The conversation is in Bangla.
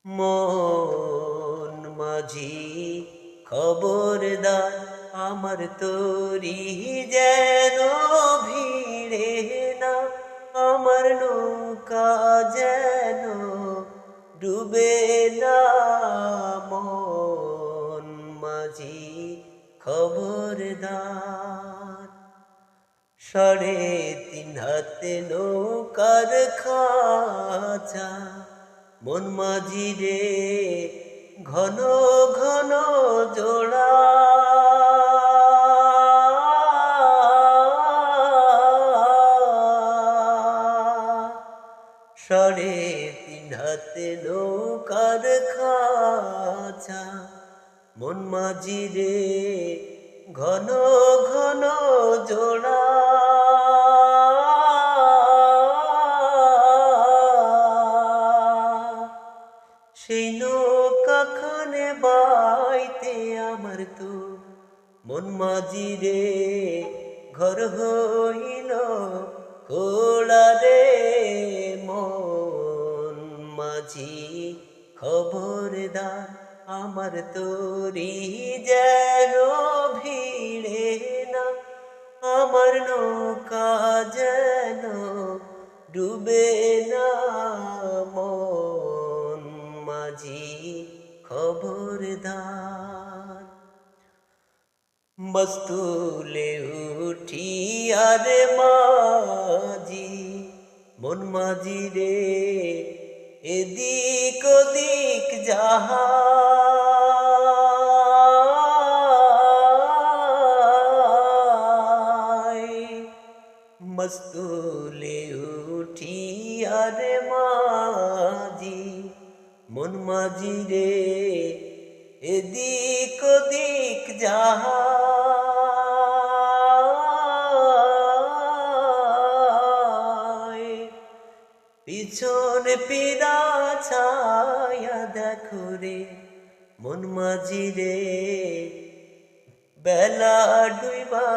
মন মাঝি খবরদার, আমার তরি যেন ভিড়ে না, আমার নৌকা যেন ডুবে না। মন মাঝি খবরদার, 3.5 হাতে নৌকার খাঁচা, মন মাঝি রে ঘন ঘন জোড়া। 3.5 হাতে নৌকার খাঁচা, মন মাঝি রে ঘন ঘন জোড়া। সেই নৌকাখানে বাইতে আমার তো মন মাঝি রে ঘর হইল খোলা রে। মন মাঝি খবরদার, আমার তরি যেন ভিড়ে না, আমার নৌকা যেন ডুবে না। মন মাঝি খবরদার, মস্তুলে উঠি আরে মাঝি, মন মাঝি রে এদিক ওদিক যাহা। মস্তুলে উঠি আরে মাঝি, মন মাঝি রে এদিক ওদিক যাহা। পিছনে পিরা ছায়া দেখো রে মন মাঝি রে, বেলা ডুইবা